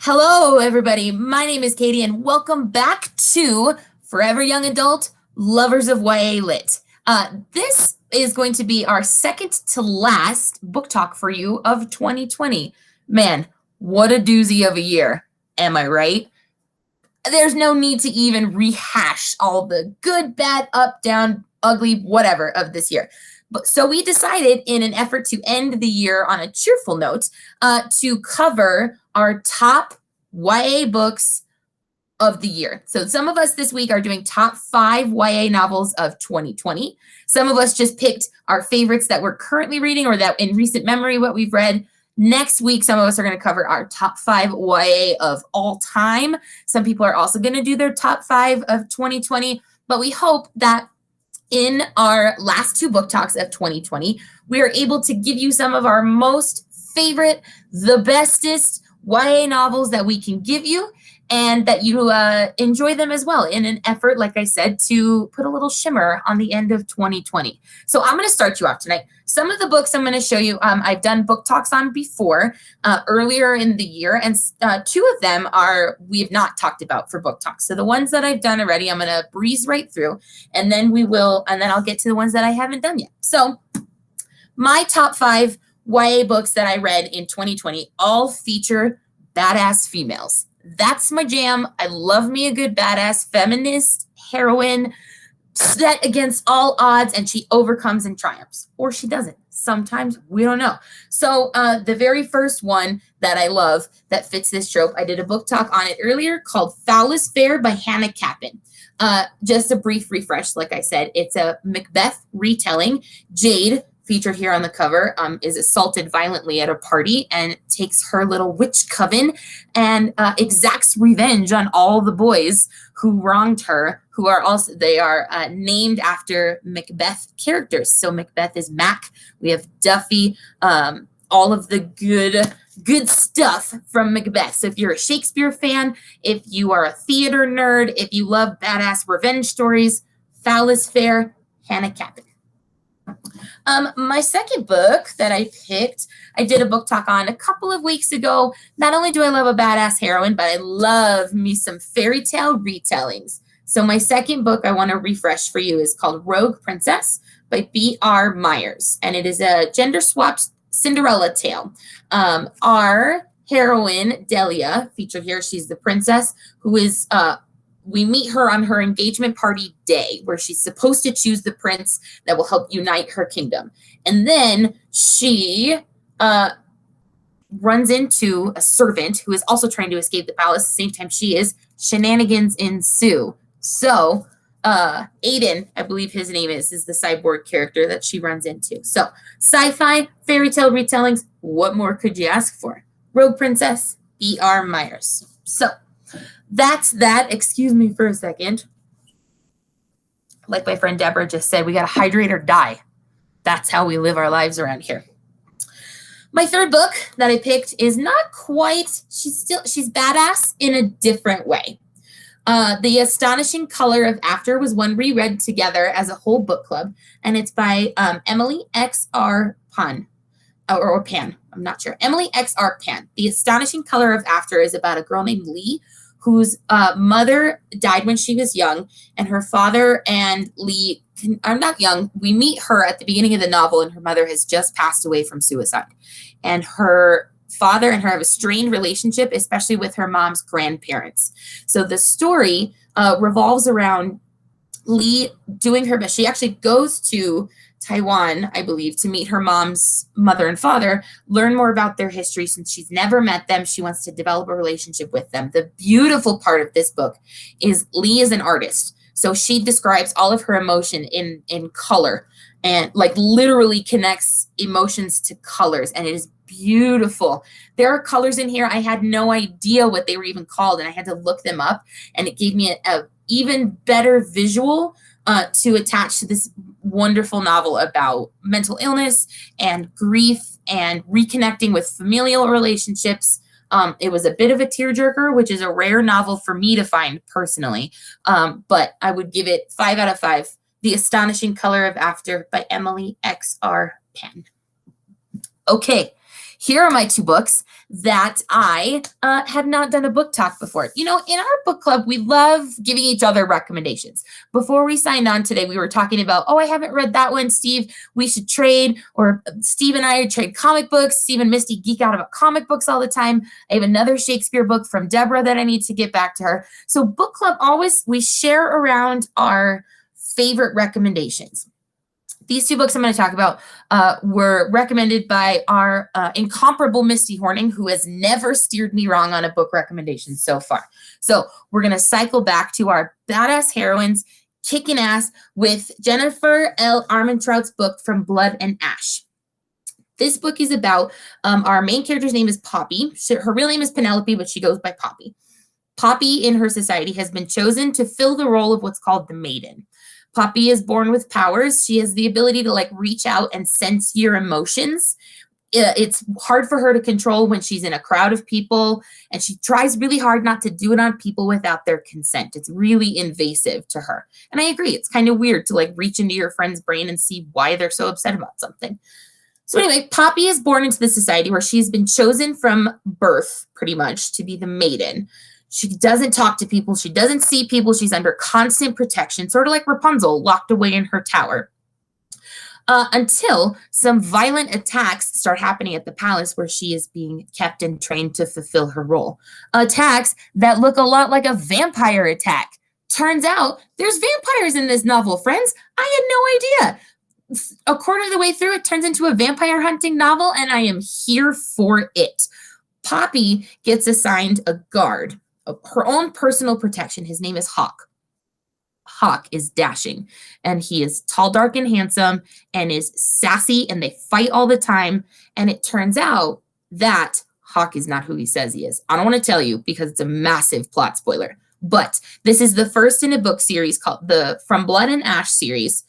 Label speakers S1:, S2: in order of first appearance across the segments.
S1: Hello, everybody. My name is Katie, and welcome back to Forever Young Adult Lovers of YA Lit. This is going to be our second to last book talk for you of 2020. Man, what a doozy of a year. Am I right? There's no need to even rehash all the good, bad, up, down, ugly, whatever of this year. So we decided, in an effort to end the year on a cheerful note, to cover our top YA books of the year. So some of us this week are doing top 5 YA novels of 2020. Some of us just picked our favorites that we're currently reading or that in recent memory what we've read. Next week, some of us are going to cover our top 5 YA of all time. Some people are also going to do their top 5 of 2020. But we hope that in our last 2 book talks of 2020, we are able to give you some of our most favorite, the bestest YA novels that we can give you, and that you enjoy them as well, in an effort, like I said, to put a little shimmer on the end of 2020. So I'm going to start you off tonight. Some of the books I'm going to show you, I've done book talks on before, earlier in the year, and 2 of them we have not talked about for book talks. So the ones that I've done already, I'm going to breeze right through, and then I'll get to the ones that I haven't done yet. So my top 5 YA books that I read in 2020 all feature badass females. That's my jam. I love me a good badass feminist heroine set against all odds, and she overcomes and triumphs. Or she doesn't. Sometimes we don't know. So the very first one that I love that fits this trope, I did a book talk on it earlier called Foul is Fair by Hannah Capin. Just a brief refresh, like I said, it's a Macbeth retelling. Jade, featured here on the cover, is assaulted violently at a party and takes her little witch coven and exacts revenge on all the boys who wronged her, they are named after Macbeth characters. So Macbeth is Mac. We have Duffy, all of the good stuff from Macbeth. So if you're a Shakespeare fan, if you are a theater nerd, if you love badass revenge stories, Foul is Fair, Hannah Capin. My second book that I picked, I did a book talk on a couple of weeks ago. Not only do I love a badass heroine, but I love me some fairy tale retellings. So my second book I want to refresh for you is called Rogue Princess by B.R. Myers, and it is a gender-swapped Cinderella tale. Our heroine, Delia, featured here, she's the princess who is we meet her on her engagement party day, where she's supposed to choose the prince that will help unite her kingdom. And then she runs into a servant who is also trying to escape the palace at the same time she is. Shenanigans ensue. So Aiden, I believe his name is the cyborg character that she runs into. So sci-fi, fairy tale retellings, what more could you ask for? Rogue Princess, B.R. Myers. So that's that. Excuse me for a second. Like my friend Deborah just said, we got to hydrate or die. That's how we live our lives around here. My third book that I picked is not quite, she's badass in a different way. The Astonishing Color of After was one we read together as a whole book club, and it's by Emily X.R. Pan. Or Pan, I'm not sure. Emily X.R. Pan. The Astonishing Color of After is about a girl named Lee whose mother died when she was young, and her father and Lee are not young. We meet her at the beginning of the novel, and her mother has just passed away from suicide. And her father and her have a strained relationship, especially with her mom's grandparents. So the story revolves around Lee doing her best. She actually goes to Taiwan, I believe, to meet her mom's mother and father, learn more about their history since she's never met them. She wants to develop a relationship with them. The beautiful part of this book is Lee is an artist. So she describes all of her emotion in color and like literally connects emotions to colors. And it is beautiful. There are colors in here I had no idea what they were even called, and I had to look them up, and it gave me a even better visual to attach to this wonderful novel about mental illness and grief and reconnecting with familial relationships. It was a bit of a tearjerker, which is a rare novel for me to find personally, but I would give it 5 out of 5. The Astonishing Color of After by Emily X.R. Pan. Okay, here are my 2 books that I have not done a book talk before. You know, in our book club, we love giving each other recommendations. Before we signed on today, we were talking about, oh, I haven't read that one, Steve, we should trade. Or Steve and I trade comic books. Steve and Misty geek out about comic books all the time. I have another Shakespeare book from Deborah that I need to get back to her. So book club, always, we share around our favorite recommendations. These 2 books I'm going to talk about were recommended by our incomparable Misty Horning, who has never steered me wrong on a book recommendation so far. So we're going to cycle back to our badass heroines kicking ass with Jennifer L. Armentrout's book From Blood and Ash. This book is about our main character's name is Poppy. Her real name is Penelope, but she goes by Poppy. Poppy in her society has been chosen to fill the role of what's called the Maiden. Poppy is born with powers. She has the ability to like reach out and sense your emotions. It's hard for her to control when she's in a crowd of people, and she tries really hard not to do it on people without their consent. It's really invasive to her. And I agree, it's kind of weird to like reach into your friend's brain and see why they're so upset about something. So anyway, Poppy is born into the society where she's been chosen from birth pretty much to be the Maiden. She doesn't talk to people. She doesn't see people. She's under constant protection, sort of like Rapunzel locked away in her tower. Until some violent attacks start happening at the palace where she is being kept and trained to fulfill her role. Attacks that look a lot like a vampire attack. Turns out there's vampires in this novel, friends. I had no idea. A quarter of the way through, it turns into a vampire hunting novel, and I am here for it. Poppy gets assigned a guard. Her own personal protection. His name is Hawk. Hawk is dashing, and he is tall, dark, and handsome, and is sassy, and they fight all the time. And it turns out that Hawk is not who he says he is. I don't want to tell you because it's a massive plot spoiler, but this is the first in a book series called the From Blood and Ash series.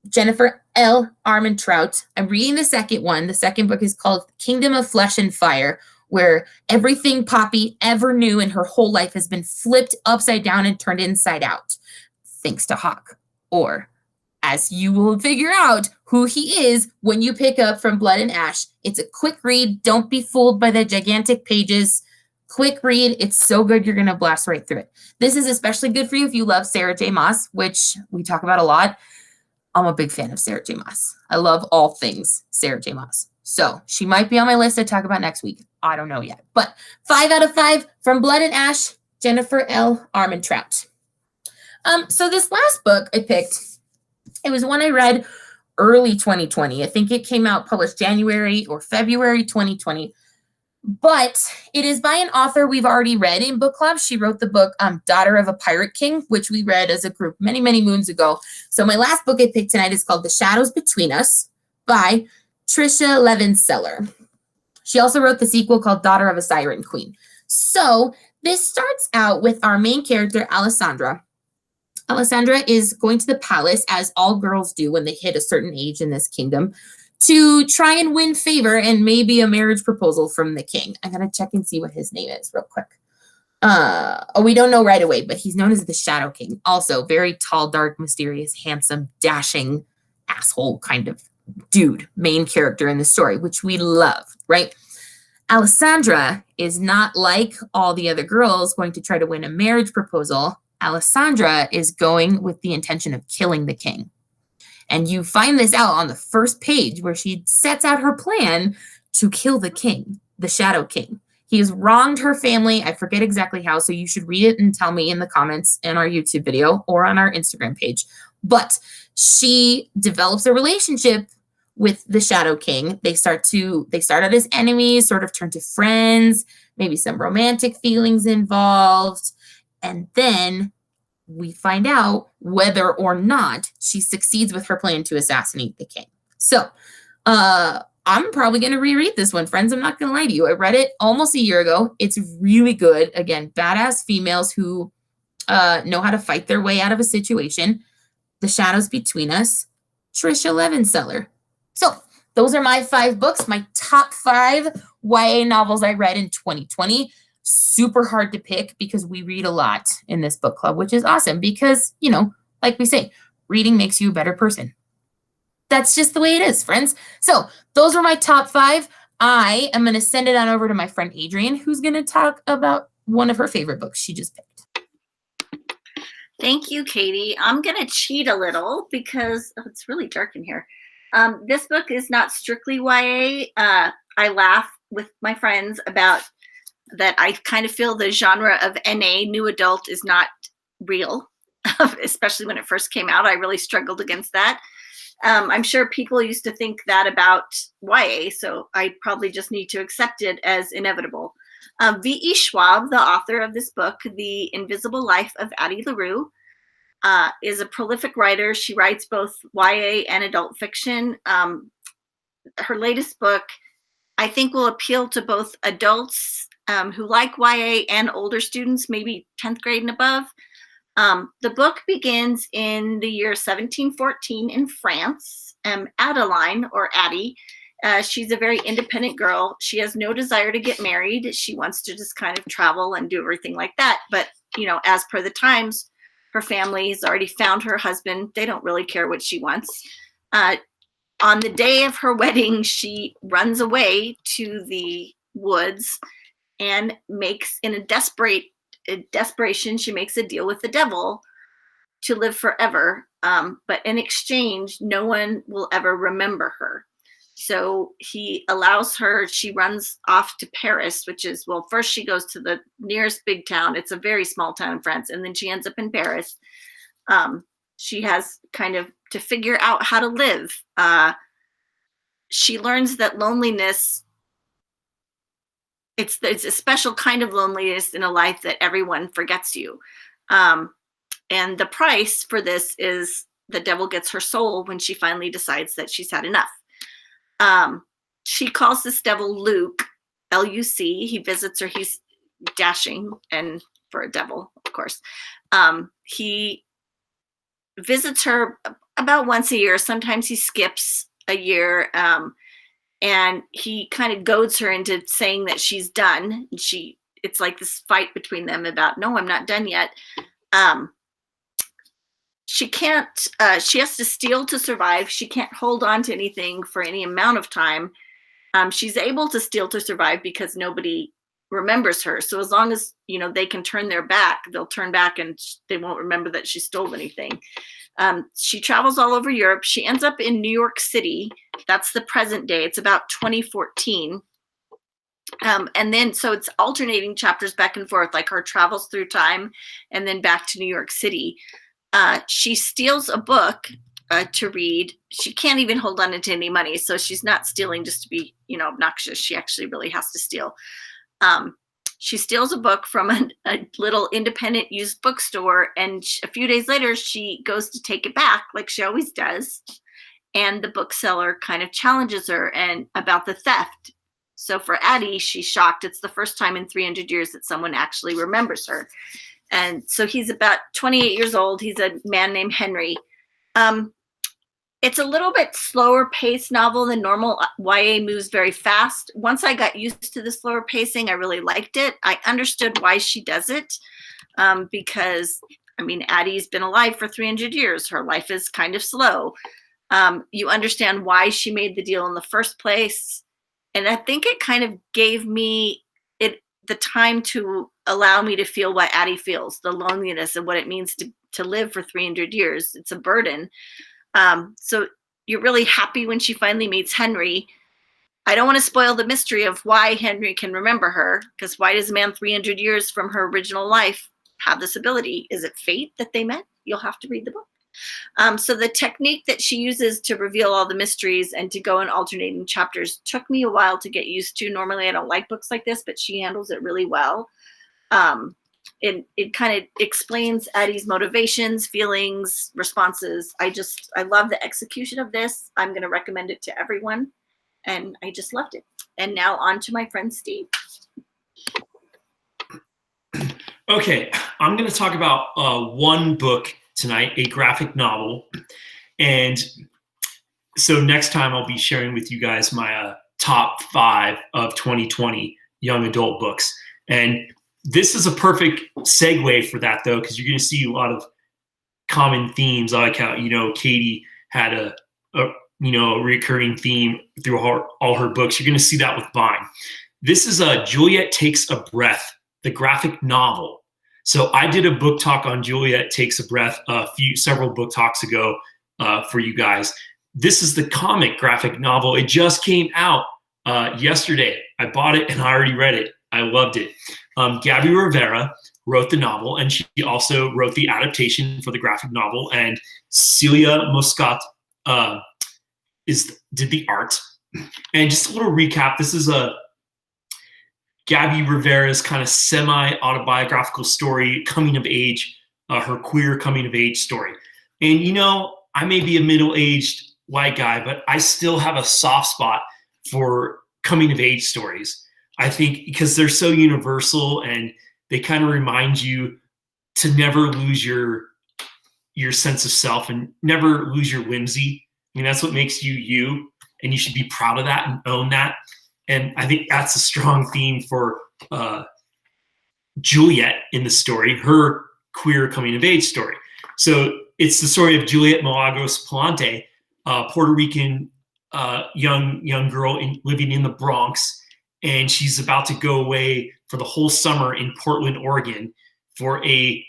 S1: Jennifer L. Armentrout. I'm reading the second one. The second book is called Kingdom of Flesh and Fire, where everything Poppy ever knew in her whole life has been flipped upside down and turned inside out, thanks to Hawk. Or, as you will figure out who he is when you pick up From Blood and Ash. It's a quick read. Don't be fooled by the gigantic pages. Quick read. It's so good you're going to blast right through it. This is especially good for you if you love Sarah J. Maas, which we talk about a lot. I'm a big fan of Sarah J. Maas. I love all things Sarah J. Maas. So she might be on my list to talk about next week. I don't know yet. But 5 out of 5 From Blood and Ash, Jennifer L. Armentrout. So this last book I picked, it was one I read early 2020. I think it came out published January or February 2020. But it is by an author we've already read in book club. She wrote the book Daughter of a Pirate King, which we read as a group many, many moons ago. So my last book I picked tonight is called The Shadows Between Us by Tricia Levenseller. She also wrote the sequel called Daughter of a Siren Queen. So this starts out with our main character, Alessandra. Alessandra is going to the palace, as all girls do when they hit a certain age in this kingdom, to try and win favor and maybe a marriage proposal from the king. I'm going to check and see what his name is real quick. We don't know right away, but he's known as the Shadow King. Also, very tall, dark, mysterious, handsome, dashing, asshole kind of dude, main character in the story, which we love, right? Alessandra is not like all the other girls going to try to win a marriage proposal. Alessandra is going with the intention of killing the king. And you find this out on the first page where she sets out her plan to kill the king, the Shadow King. He has wronged her family. I forget exactly how, so you should read it and tell me in the comments in our YouTube video or on our Instagram page. But she develops a relationship with the Shadow King. They start out as enemies, sort of turn to friends, maybe some romantic feelings involved. And then we find out whether or not she succeeds with her plan to assassinate the king. So I'm probably going to reread this one, friends. I'm not going to lie to you. I read it almost a year ago. It's really good. Again, badass females who know how to fight their way out of a situation. The Shadows Between Us, Tricia Levenseller. So those are my 5 books, my top 5 YA novels I read in 2020. Super hard to pick because we read a lot in this book club, which is awesome because, you know, like we say, reading makes you a better person. That's just the way it is, friends. So those were my top 5. I am going to send it on over to my friend Adrienne, who's going to talk about one of her favorite books she just picked.
S2: Thank you, Katie. I'm going to cheat a little because it's really dark in here. This book is not strictly YA. I laugh with my friends about that. I kind of feel the genre of NA, new adult, is not real, especially when it first came out. I really struggled against that. I'm sure people used to think that about YA, so I probably just need to accept it as inevitable. V.E. Schwab, the author of this book, The Invisible Life of Addie LaRue, is a prolific writer. She writes both YA and adult fiction. Her latest book, I think, will appeal to both adults who like YA and older students, maybe 10th grade and above. The book begins in the year 1714 in France. Adeline, or Addie, she's a very independent girl. She has no desire to get married. She wants to just kind of travel and do everything like that. But, you know, as per the times, her family has already found her husband. They don't really care what she wants. On the day of her wedding, she runs away to the woods and makes, in a desperation, she makes a deal with the devil to live forever. But in exchange, no one will ever remember her. So he allows her, she runs off to Paris, which is, well, first she goes to the nearest big town. It's a very small town in France. And then she ends up in Paris. She has kind of to figure out how to live. She learns that loneliness, it's a special kind of loneliness in a life that everyone forgets you. And the price for this is the devil gets her soul when she finally decides that she's had enough. She calls this devil Luc, L-U-C. He visits her. He's dashing, and for a devil, of course. He visits her about once a year. Sometimes he skips a year, and he kind of goads her into saying that she's done. And it's like this fight between them about, no, I'm not done yet. She can't, she has to steal to survive. She can't hold on to anything for any amount of time. She's able to steal to survive because nobody remembers her. So as long as, you know, they can turn their back, they'll turn back and they won't remember that she stole anything. She travels all over Europe. She ends up in New York City. That's the present day. It's about 2014. And then, so it's alternating chapters back and forth, like her travels through time and then back to New York City. She steals a book to read. She can't even hold on to any money. So she's not stealing just to be, you know, obnoxious. She actually really has to steal. She steals a book from a little independent used bookstore. And a few days later, she goes to take it back like she always does. And the bookseller kind of challenges her about the theft. So for Addie, she's shocked. It's the first time in 300 years that someone actually remembers her. And so he's about 28 years old. He's a man named Henry. It's a little bit slower paced novel than normal. YA moves very fast. Once I got used to the slower pacing, I really liked it. I understood why she does it because, I mean, Addie's been alive for 300 years. Her life is kind of slow. You understand why she made the deal in the first place. And I think it kind of gave me the time to allow me to feel what Addie feels, the loneliness and what it means to live for 300 years. It's a burden. So you're really happy when she finally meets Henry. I don't want to spoil the mystery of why Henry can remember her, because why does a man 300 years from her original life have this ability? Is it fate that they met? You'll have to read the book. So the technique that she uses to reveal all the mysteries and to go in alternating chapters took me a while to get used to. Normally I don't like books like this, but she handles it really well. It kind of explains Addie's motivations, feelings, responses. I love the execution of this. I'm going to recommend it to everyone. And I just loved it. And now on to my friend Steve.
S3: Okay, I'm going to talk about one book tonight, a graphic novel. And so next time I'll be sharing with you guys my top 5 of 2020 young adult books. And this is a perfect segue for that, though, because you're going to see a lot of common themes. I like how, you know, Katie had a recurring theme through all her books. You're going to see that with Vine. This is Juliet Takes a Breath, the graphic novel. So I did a book talk on Juliet Takes a Breath several book talks ago for you guys. This is the comic graphic novel. It just came out yesterday. I bought it and I already read it. I loved it. Gabby Rivera wrote the novel, and she also wrote the adaptation for the graphic novel. And Celia Muscat did the art. And just a little recap. This is Gabby Rivera's kind of semi-autobiographical story, coming of age, her queer coming of age story. And I may be a middle-aged white guy, but I still have a soft spot for coming of age stories. I think because they're so universal and they kind of remind you to never lose your sense of self and never lose your whimsy. I mean, that's what makes you you, and you should be proud of that and own that. And I think that's a strong theme for Juliet in the story, her queer coming of age story. So it's the story of Juliet Milagros Palante, a Puerto Rican young girl living in the Bronx, and she's about to go away for the whole summer in Portland, Oregon, for a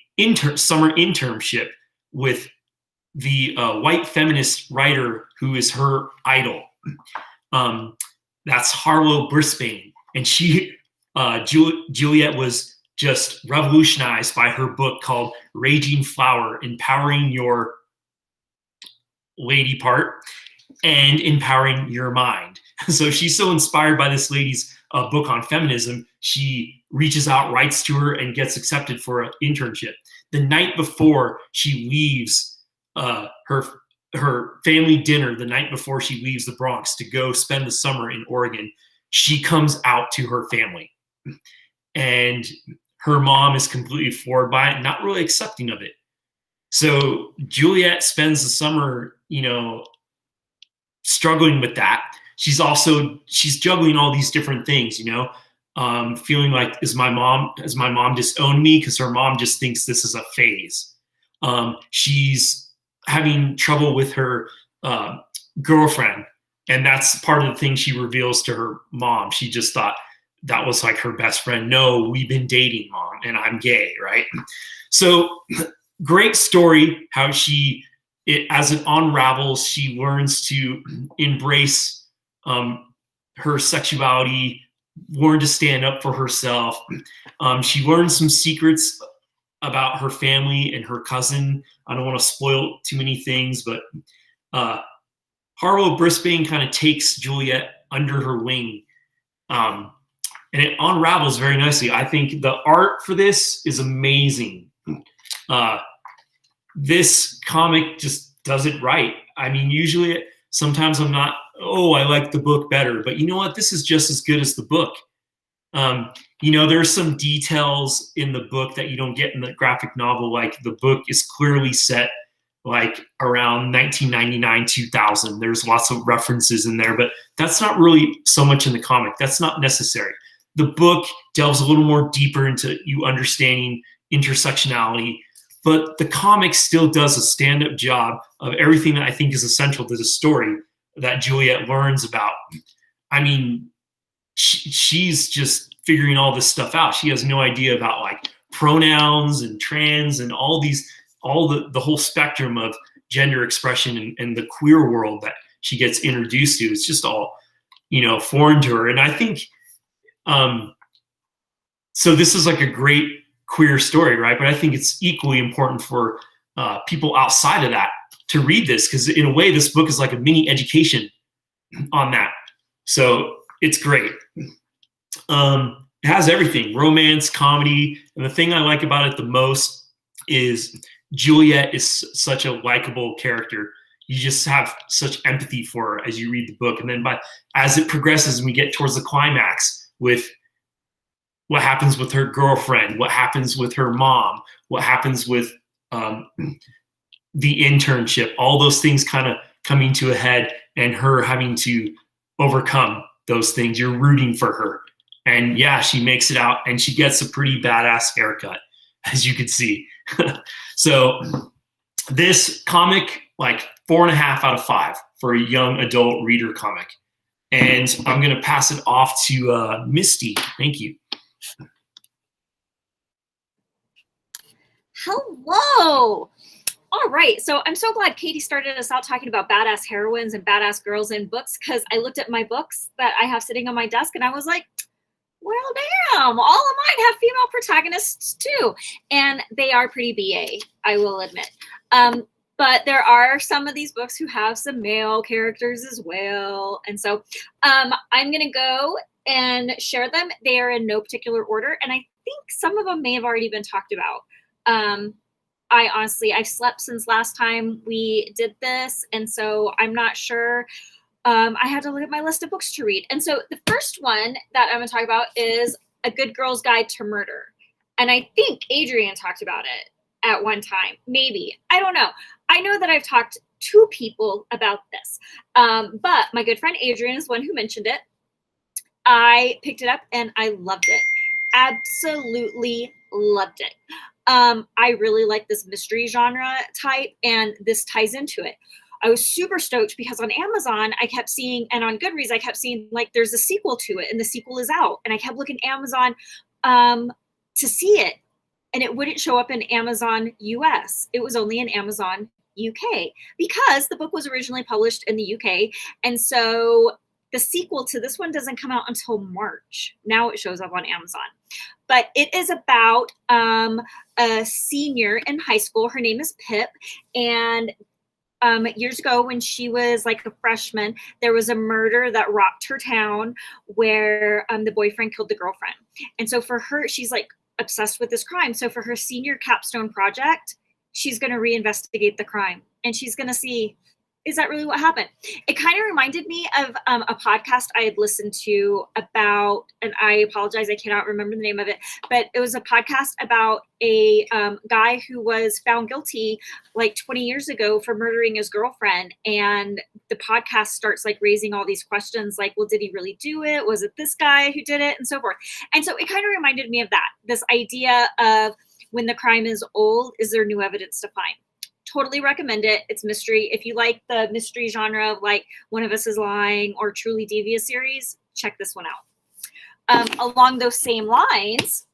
S3: summer internship with the white feminist writer who is her idol. That's Harlow Brisbane, and Juliet was just revolutionized by her book called Raging Flower: Empowering Your Lady Part and Empowering Your Mind. So she's so inspired by this lady's book on feminism, she reaches out, writes to her, and gets accepted for an internship. The night before she leaves her family dinner, the night before she leaves the Bronx to go spend the summer in Oregon, she comes out to her family. And her mom is completely floored by it, not really accepting of it. So Juliet spends the summer, struggling with that. She's juggling all these different things, feeling like, has my mom disowned me? Because her mom just thinks this is a phase. She's having trouble with her girlfriend, and that's part of the thing she reveals to her mom. She just thought that was like her best friend. No, we've been dating, Mom, and I'm gay, right? So great story, how as it unravels, she learns to embrace her sexuality, learn to stand up for herself. She learns some secrets about her family and her cousin. I don't want to spoil too many things, but Harlow Brisbane kind of takes Juliet under her wing. And it unravels very nicely. I think the art for this is amazing. This comic just does it right. I mean, usually sometimes I'm not, I like the book better, but you know what? This is just as good as the book. There's some details in the book that you don't get in the graphic novel. Like the book is clearly set like around 1999, 2000. There's lots of references in there, but that's not really so much in the comic. That's not necessary. The book delves a little more deeper into you understanding intersectionality, but the comic still does a stand-up job of everything that I think is essential to the story that Juliet learns about. I mean, she's just figuring all this stuff out. She has no idea about like pronouns and trans and all the whole spectrum of gender expression and the queer world that she gets introduced to. It's just all, foreign to her. And I think, so this is like a great queer story, right? But I think it's equally important for people outside of that to read this, because in a way, this book is like a mini education on that. So it's great. It has everything: romance, comedy, and the thing I like about it the most is Juliet is such a likable character. You just have such empathy for her as you read the book, and then as it progresses and we get towards the climax with what happens with her girlfriend, what happens with her mom, what happens with the internship, all those things kind of coming to a head and her having to overcome those things. You're rooting for her. And yeah, she makes it out and she gets a pretty badass haircut, as you can see. So this comic, like, 4.5 out of 5 for a young adult reader comic. And I'm going to pass it off to Misty. Thank you.
S4: Hello. All right. So I'm so glad Katie started us out talking about badass heroines and badass girls in books, because I looked at my books that I have sitting on my desk and I was like, well, damn, all of mine have female protagonists too. And they are pretty BA, I will admit. But there are some of these books who have some male characters as well. And so I'm going to go and share them. They are in no particular order. And I think some of them may have already been talked about. I've slept since last time we did this. And so I'm not sure. I had to look at my list of books to read. And so the first one that I'm going to talk about is A Good Girl's Guide to Murder. And I think Adrian talked about it at one time. Maybe. I don't know. I know that I've talked to people about this. But my good friend Adrian is the one who mentioned it. I picked it up and I loved it. Absolutely loved it. I really like this mystery genre type, and this ties into it. I was super stoked because on Amazon, I kept seeing, and on Goodreads, I kept seeing like there's a sequel to it and the sequel is out. And I kept looking Amazon to see it. And it wouldn't show up in Amazon US. It was only in Amazon UK because the book was originally published in the UK. And so the sequel to this one doesn't come out until March. Now it shows up on Amazon. But it is about a senior in high school. Her name is Pip. And years ago when she was like a freshman, there was a murder that rocked her town where the boyfriend killed the girlfriend. And so for her, she's like obsessed with this crime. So for her senior capstone project, she's going to reinvestigate the crime. And she's going to see, is that really what happened? It kind of reminded me of a podcast I had listened to about, and I apologize, I cannot remember the name of it, but it was a podcast about a guy who was found guilty like 20 years ago for murdering his girlfriend. And the podcast starts like raising all these questions like, well, did he really do it? Was it this guy who did it? And so forth. And so it kind of reminded me of that, this idea of when the crime is old, is there new evidence to find? Totally recommend it. It's mystery. If you like the mystery genre of like One of Us is Lying or Truly Devious series, check this one out. Along those same lines,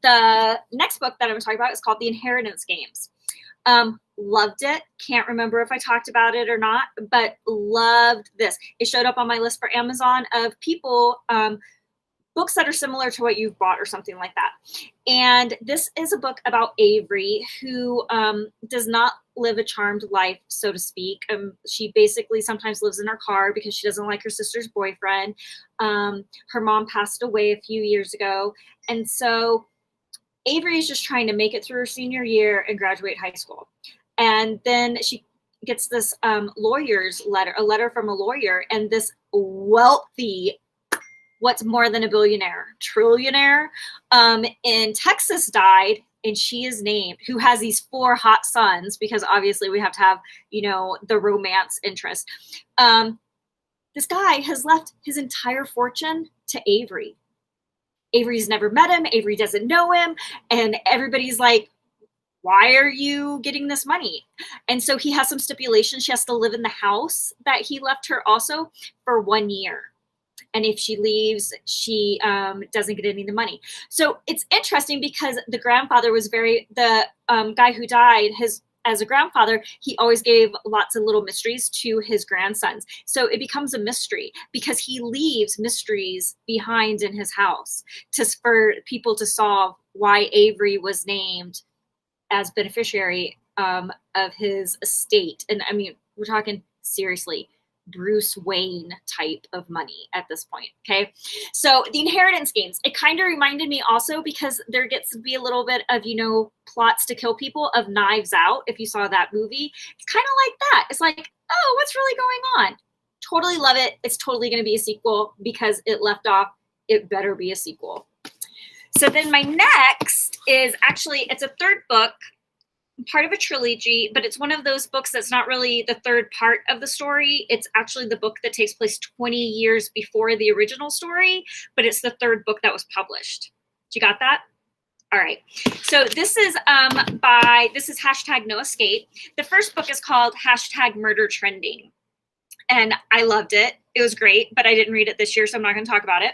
S4: the next book that I'm going to talk about is called The Inheritance Games. Loved it. Can't remember if I talked about it or not, but loved this. It showed up on my list for Amazon of people, books that are similar to what you've bought or something like that. And this is a book about Avery, who does not live a charmed life, so to speak. She basically sometimes lives in her car because she doesn't like her sister's boyfriend. Her mom passed away a few years ago. And so Avery is just trying to make it through her senior year and graduate high school. And then she gets this lawyer's letter, a letter from a lawyer, and this wealthy, what's more than a billionaire, trillionaire in Texas died, and she is named, who has these 4 hot sons, because obviously we have to have, you know, the romance interest. This guy has left his entire fortune to Avery. Avery's never met him. Avery doesn't know him. And everybody's like, why are you getting this money? And so he has some stipulations. She has to live in the house that he left her also for 1 year. And if she leaves, she doesn't get any of the money. So it's interesting because the grandfather was the guy who died, as a grandfather, he always gave lots of little mysteries to his grandsons. So it becomes a mystery because he leaves mysteries behind in his house for people to solve why Avery was named as beneficiary of his estate. And I mean, we're talking seriously, Bruce Wayne type of money at this point. Okay. So The Inheritance Games, it kind of reminded me also, because there gets to be a little bit of, you know, plots to kill people, of Knives Out. If you saw that movie, it's kind of like that. It's like, oh, what's really going on? Totally love it. It's totally going to be a sequel because it left off. It better be a sequel. So then my next is actually, it's a third book, part of a trilogy, but it's one of those books that's not really the third part of the story. It's actually the book that takes place 20 years before the original story, but it's the third book that was published. You got that? All right. So this is hashtag no escape. The first book is called hashtag murder trending. And I loved it. It was great, but I didn't read it this year, so I'm not going to talk about it.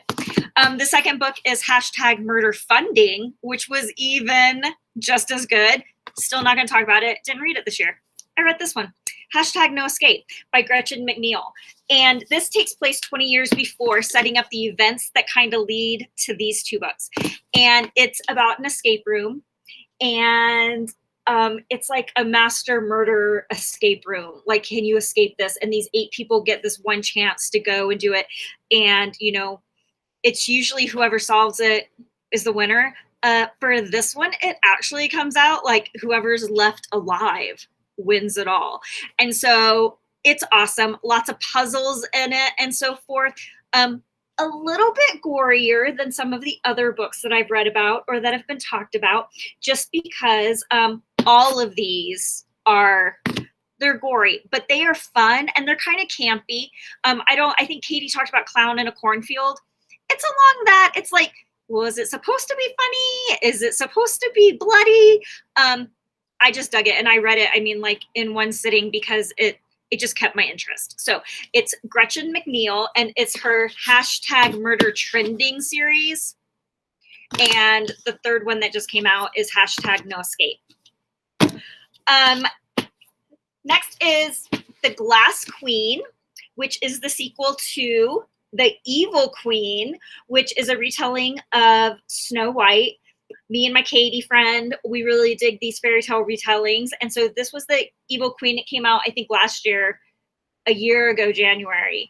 S4: The second book is hashtag murder funding, which was even just as good. Still not going to talk about it. Didn't read it this year. I read this one, hashtag no escape by Gretchen McNeil. And this takes place 20 years before, setting up the events that kind of lead to these two books. And it's about an escape room. And it's like a master murder escape room. Like, can you escape this? And these 8 people get this one chance to go and do it. And, you know, it's usually whoever solves it is the winner. For this one, it actually comes out like whoever's left alive wins it all. And so it's awesome. Lots of puzzles in it and so forth. A little bit gorier than some of the other books that I've read about or that have been talked about, just because all of these they're gory, but they are fun and they're kind of campy. I think Katie talked about Clown in a Cornfield. It's along that. It's like, was it supposed to be funny? Is it supposed to be bloody? I just dug it and I read it, I mean, like in one sitting because it just kept my interest. So it's Gretchen McNeil and it's her hashtag murder trending series. And the third one that just came out is hashtag no escape. Next is The Glass Queen, which is the sequel to The Evil Queen, which is a retelling of Snow White. Me and my Katie friend, we really dig these fairy tale retellings. And so this was The Evil Queen. It came out, I think, last year, a year ago, January.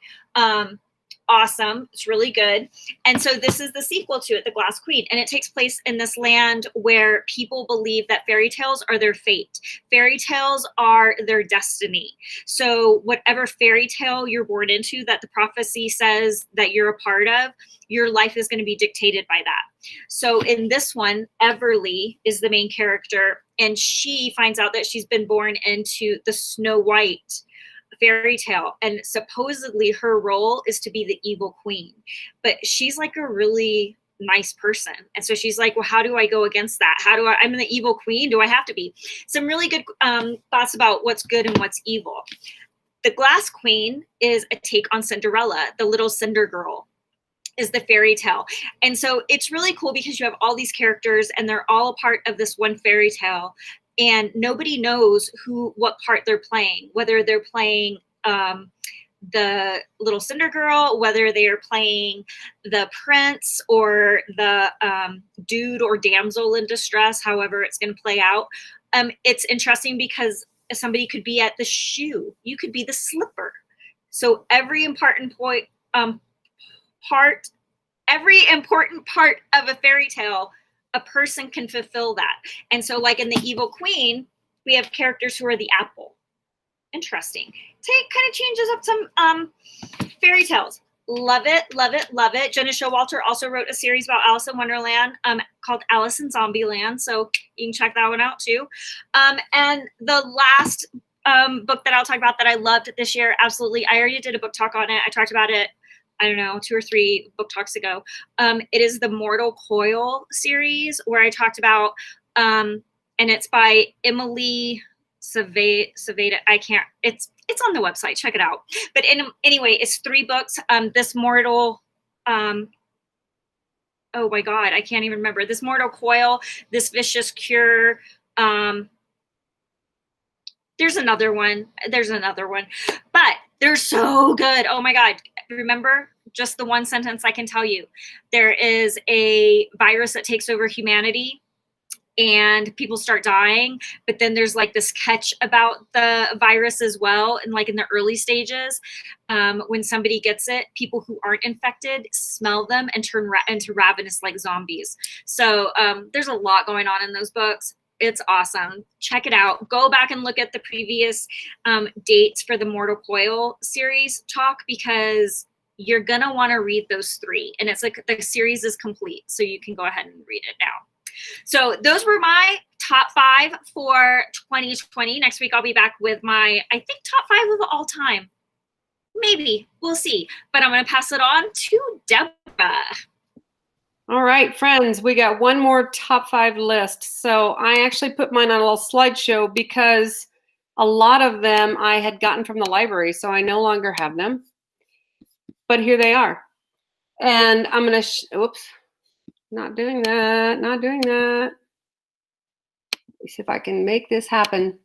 S4: Awesome. It's really good. And so this is the sequel to it, The Glass Queen. And it takes place in this land where people believe that fairy tales are their fate. Fairy tales are their destiny. So whatever fairy tale you're born into that the prophecy says that you're a part of, your life is going to be dictated by that. So in this one, Everly is the main character, and she finds out that she's been born into the Snow White fairy tale, and supposedly her role is to be the evil queen, but she's like a really nice person, and so she's like, well, how do I go against that? I'm the evil queen, do I have to be? Some really good thoughts about what's good and what's evil. The Glass Queen is a take on Cinderella. The little Cinder Girl is the fairy tale, and so it's really cool because you have all these characters and they're all a part of this one fairy tale. And nobody knows what part they're playing, whether they're playing the little Cinder Girl, whether they are playing the prince or the dude or damsel in distress, however it's going to play out. It's interesting because somebody could be at the shoe. You could be the slipper. So every important part of a fairy tale, a person can fulfill that. And so like in The Evil Queen, we have characters who are the apple. Interesting. Kind of changes up some fairy tales. Love it, love it, love it. Jenna Showalter also wrote a series about Alice in Wonderland called Alice in Zombieland. So you can check that one out too. And the last book that I'll talk about that I loved this year, absolutely. I already did a book talk on it. I talked about it, I don't know, 2 or 3 book talks ago. It is the Mortal Coil series where I talked about, and it's by Emily Saveda. It's on the website, check it out. But anyway, it's 3 books. This Mortal, oh my God, I can't even remember. This Mortal Coil, This Vicious Cure. There's another one, but they're so good. Oh my God. Remember just the one sentence I can tell you. There is a virus that takes over humanity and people start dying, but then there's like this catch about the virus as well. And like in the early stages, when somebody gets it, people who aren't infected smell them and turn into ravenous like zombies. So there's a lot going on in those books. It's awesome. Check it out. Go back and look at the previous dates for the Mortal Coil series talk, because you're going to want to read those 3. And it's like the series is complete, so you can go ahead and read it now. So those were my top 5 for 2020. Next week, I'll be back with my, I think, top 5 of all time. Maybe. We'll see. But I'm going to pass it on to Deborah.
S5: All All right, friends, we got one more top 5 list. So I actually put mine on a little slideshow because a lot of them I had gotten from the library, so I no longer have them. But here they are. And I'm going to, oops, not doing that, not doing that. Let me see if I can make this happen.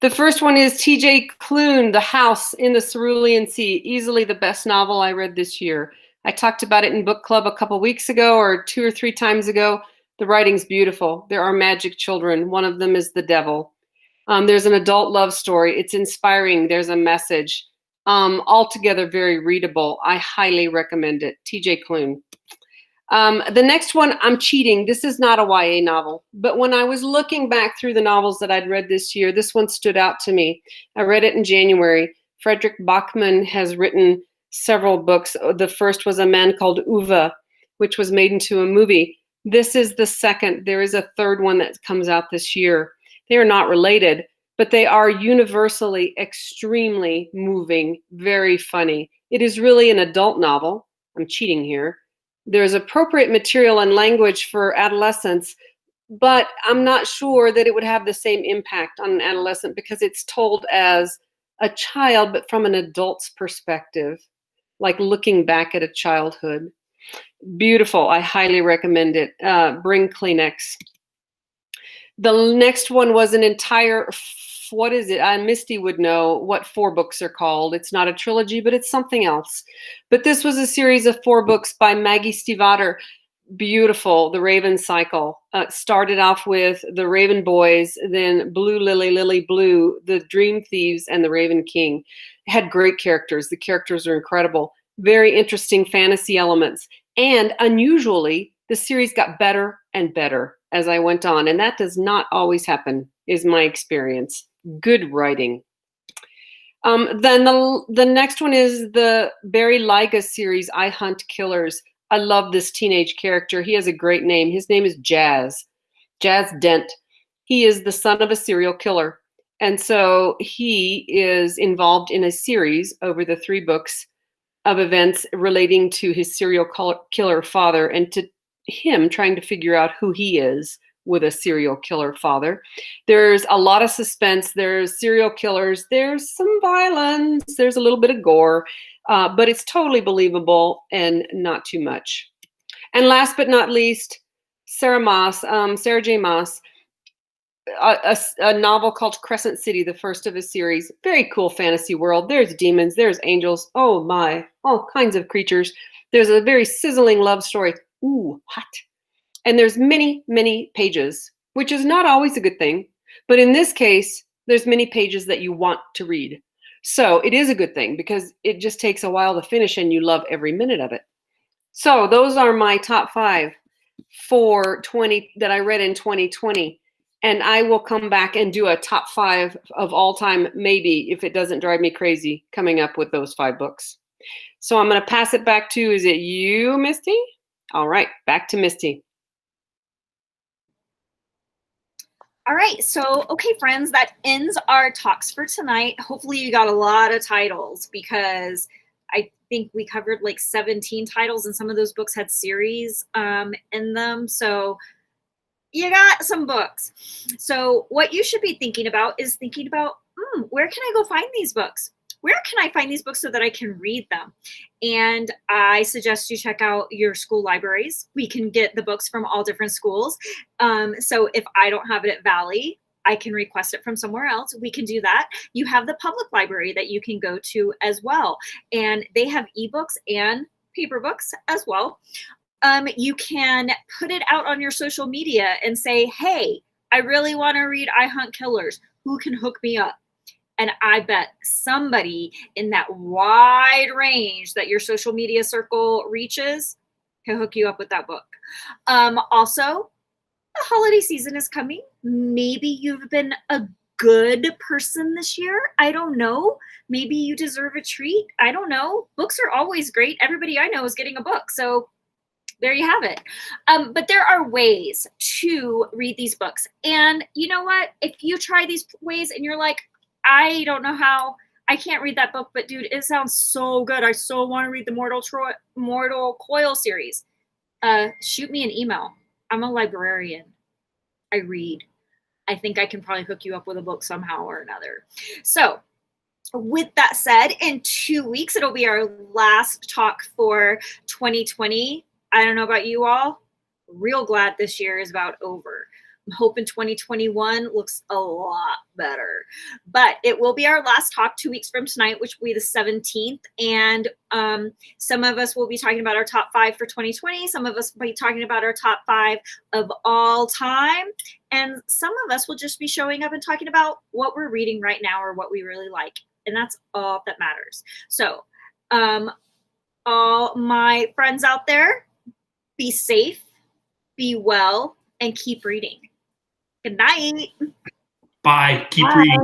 S5: The first one is T.J. Klune, The House in the Cerulean Sea, easily the best novel I read this year. I talked about it in book club a couple weeks ago or 2 or 3 times ago. The writing's beautiful. There are magic children. One of them is the devil. There's an adult love story. It's inspiring. There's a message. Altogether very readable. I highly recommend it. T.J. Klune. The next one, I'm cheating. This is not a YA novel, but when I was looking back through the novels that I'd read this year, this one stood out to me. I read it in January. Fredrik Backman has written several books. The first was A Man Called Uwe, which was made into a movie. This is the second. There is a third one that comes out this year. They are not related, but they are universally extremely moving, very funny. It is really an adult novel. I'm cheating here. There's appropriate material and language for adolescents, but I'm not sure that it would have the same impact on an adolescent because it's told as a child, but from an adult's perspective, like looking back at a childhood. Beautiful. I highly recommend it. Bring Kleenex. The next one was an entire, what is it? Misty would know what 4 books are called. It's not a trilogy, but it's something else. But this was a series of 4 books by Maggie Stiefvater. Beautiful. The Raven Cycle. Started off with The Raven Boys, then Blue Lily, Lily Blue, The Dream Thieves, and The Raven King. It had great characters. The characters are incredible. Very interesting fantasy elements. And unusually, the series got better and better as I went on. And that does not always happen, is my experience. Good writing. Then the next one is the Barry Lyga series, I Hunt Killers. I love this teenage character. He has a great name. His name is Jazz Dent. He is the son of a serial killer. And so he is involved in a series over the 3 books of events relating to his serial killer father and to him trying to figure out who he is with a serial killer father. There's a lot of suspense. There's serial killers. There's some violence. There's a little bit of gore, but it's totally believable and not too much. And last but not least, Sarah J. Maas, a novel called Crescent City, the first of a series. Very cool fantasy world. There's demons. There's angels. Oh my, all kinds of creatures. There's a very sizzling love story. Ooh, hot. And there's many, many pages, which is not always a good thing. But in this case, there's many pages that you want to read. So it is a good thing because it just takes a while to finish and you love every minute of it. So those are my top 5 for that I read in 2020. And I will come back and do a top 5 of all time, maybe, if it doesn't drive me crazy, coming up with those 5 books. So I'm going to pass it back to, is it you, Misty? All right, back to Misty.
S4: All right, so, okay, friends, that ends our talks for tonight. Hopefully you got a lot of titles because I think we covered like 17 titles and some of those books had series in them. So you got some books. So what you should be thinking about is where can I go find these books? Where can I find these books so that I can read them? And I suggest you check out your school libraries. We can get the books from all different schools. So if I don't have it at Valley, I can request it from somewhere else. We can do that. You have the public library that you can go to as well. And they have ebooks and paper books as well. You can put it out on your social media and say, hey, I really want to read I Hunt Killers. Who can hook me up? And I bet somebody in that wide range that your social media circle reaches can hook you up with that book. Also, the holiday season is coming. Maybe you've been a good person this year. I don't know. Maybe you deserve a treat. I don't know. Books are always great. Everybody I know is getting a book. So there you have it. But there are ways to read these books. And you know what? If you try these ways and you're like, I don't know how, I can't read that book, but dude, it sounds so good. I so want to read the Mortal Coil series. shoot me an email. I'm a librarian. I read. I think I can probably hook you up with a book somehow or another. So with that said, in 2 weeks, it'll be our last talk for 2020. I don't know about you all. Real glad this year is about over. I'm hoping 2021 looks a lot better. But it will be our last talk 2 weeks from tonight, which will be the 17th. And some of us will be talking about our top 5 for 2020. Some of us will be talking about our top 5 of all time. And some of us will just be showing up and talking about what we're reading right now or what we really like. And that's all that matters. So all my friends out there, be safe, be well, and keep reading. Good night.
S3: Bye. Keep reading.